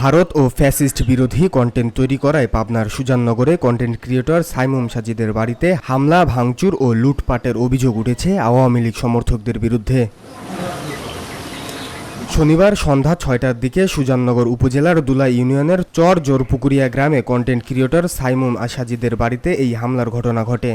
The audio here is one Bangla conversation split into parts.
ভারত ও ফ্যাসিস্ট বিরোধী কন্টেন্ট তৈরি করায় পাবনার সুজাননগরে কন্টেন্ট ক্রিয়েটর সাইমুম সাজিদের বাড়িতে হামলা, ভাঙচুর ও লুটপাটের অভিযোগ উঠেছে আওয়ামী লীগ সমর্থকদের বিরুদ্ধে। শনিবার সন্ধ্যা ৬টার দিকে সুজাননগর উপজেলার দুলা ইউনিয়নের চর জোরপুকুরিয়া গ্রামে কন্টেন্ট ক্রিয়েটর সাইমুম সাজিদের বাড়িতে এই হামলার ঘটনা ঘটে।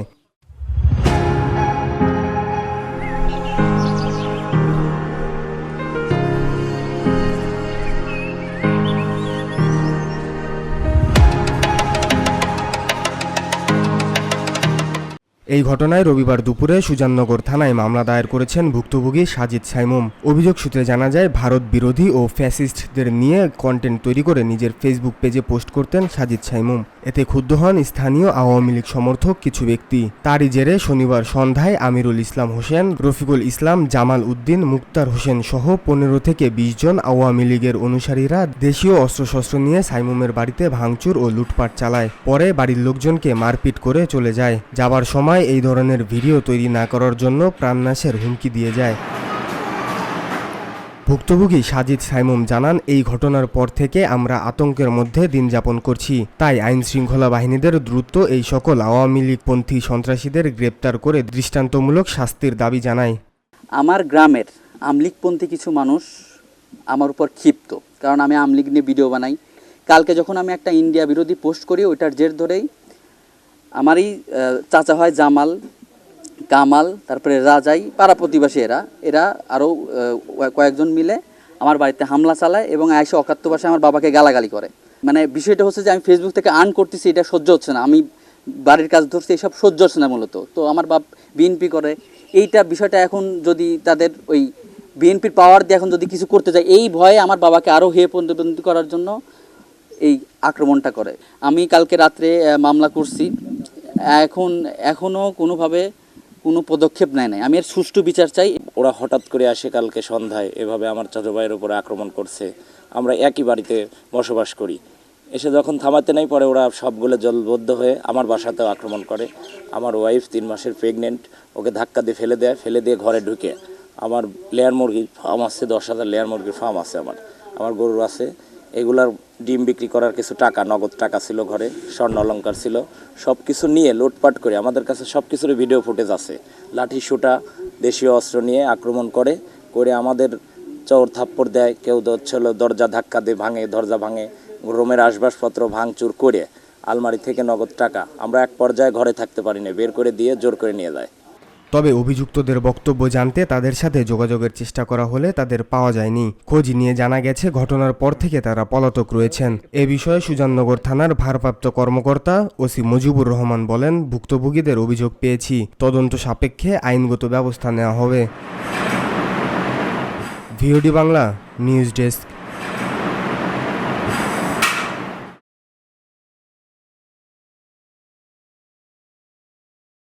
এই ঘটনায় রবিবার দুপুরে সুজাননগর থানায় মামলা দায়ের করেছেন ভুক্তভোগী সাজিদ সাইমুম। অভিযোগ সূত্রে জানা যায়, ভারত বিরোধী ও ফ্যাসিস্টদের নিয়ে কন্টেন্ট তৈরি করে নিজের ফেসবুক পেজে পোস্ট করতেন সাজিদ সাইমুম। এতে ক্ষুব্ধ হন স্থানীয় আওয়ামী লীগ সমর্থক কিছু ব্যক্তি। তারই জেরে শনিবার সন্ধ্যায় আমিরুল ইসলাম হোসেন, রফিকুল ইসলাম, জামাল উদ্দিন, মুক্তার হোসেন সহ ১৫ থেকে ২০ জন আওয়ামী লীগের অনুসারীরা দেশীয় অস্ত্রশস্ত্র নিয়ে সাইমুমের বাড়িতে ভাঙচুর ও লুটপাট চালায়। পরে বাড়ির লোকজনকে মারপিট করে চলে যায়। যাবার সময় এই ধরনের ভিডিও তৈরি না করার জন্য প্রাণনাশের হুমকি দিয়ে যায়। ভুক্তভোগী সাজিদ সাইমুম জানান, এই ঘটনার পর থেকে আমরা আতঙ্কের মধ্যে দিন যাপন করছি। তাই আইন শৃঙ্খলা বাহিনীদের দ্রুত এই সকল আওয়ামী লীগপন্থী সন্ত্রাসীদের গ্রেপ্তার করে দৃষ্টান্তমূলক শাস্তির দাবি জানায়। আমার গ্রামের আমলিগপন্থী কিছু মানুষ আমার উপর ক্ষিপ্ত, কারণ আমি আমলিগ নিয়ে ভিডিও বানাই। কালকে যখন আমি একটা ইন্ডিয়া বিরোধী পোস্ট করি, ওইটার জের ধরেই আমারই চাচা হয় জামাল, কামাল, তারপরে রাজাই, পাড়া প্রতিবাসী এরা আরও কয়েকজন মিলে আমার বাড়িতে হামলা চালায় এবং আইসে অকাত্য ভাষায় আমার বাবাকে গালাগালি করে। মানে বিষয়টা হচ্ছে যে আমি ফেসবুক থেকে আর্ন করতেছি, এটা সহ্য হচ্ছে না। আমি বাড়ির কাজ ধরছি, এইসব সহ্য হচ্ছে না মূলত। তো আমার বাপ বিএনপি করে, এইটা বিষয়টা এখন যদি তাদের ওই বিএনপির পাওয়ার দিয়ে এখন যদি কিছু করতে যায়, এই ভয়ে আমার বাবাকে আরও হেয় প্রতিবন্ধী করার জন্য এই আক্রমণটা করে। আমি কালকে রাত্রে মামলা করছি, এখনও কোনোভাবে কোনো পদক্ষেপ নেয় নাই। আমি এর সুষ্ঠু বিচার চাই। ওরা হঠাৎ করে আসে কালকে সন্ধ্যায়, এভাবে আমার চাচা ভাইয়ের উপরে আক্রমণ করছে। আমরা একই বাড়িতে বসবাস করি। এসে যখন থামাতে নাই, পরে ওরা সবগুলো জলবদ্ধ হয়ে আমার বাসাতেও আক্রমণ করে। আমার ওয়াইফ ৩ মাসের প্রেগনেন্ট, ওকে ধাক্কা দিয়ে ফেলে দিয়ে ঘরে ঢুকে আমার লেয়ার মুরগির ফার্ম আছে, ১০,০০০ লেয়ার মুরগির ফার্ম আছে, আমার গরু আছে। এগুলার ডিম বিক্রি করার কিছু টাকা, নগদ টাকা ছিল ঘরে, স্বর্ণ অলংকার ছিল, সব কিছু নিয়ে লুটপাট করে আমাদের কাছে সব কিছুর ভিডিও ফুটেজ আছে। লাঠি সোঁটা দেশীয় অস্ত্র নিয়ে আক্রমণ করে আমাদের চোর থাপ্পড় দেয়, কেউ ছিল দরজা ধাক্কা দিয়ে ভাঙে, দরজা ভাঙে, রুমের আসবাবপত্র ভাঙচুর করে আলমারি থেকে নগদ টাকা আমরা এক পর্যায়ে ঘরে থাকতে পারি না, বের করে দিয়ে জোর করে নিয়ে যায়। তবে অভিযুক্তদের বক্তব্য জানতে তাদের সাথে যোগাযোগের চেষ্টা করা হলে তাদের পাওয়া যায়নি। খোঁজ নিয়ে জানা গেছে, ঘটনার পর থেকে তারা পলাতক রয়েছেন। এ বিষয়ে সুজাননগর থানার ভারপ্রাপ্ত কর্মকর্তা ওসি মুজিবুর রহমান বলেন, ভুক্তভোগীদের অভিযোগ পেয়েছি, তদন্ত সাপেক্ষে আইনগত ব্যবস্থা নেওয়া হবে। VOD Bangla news desk.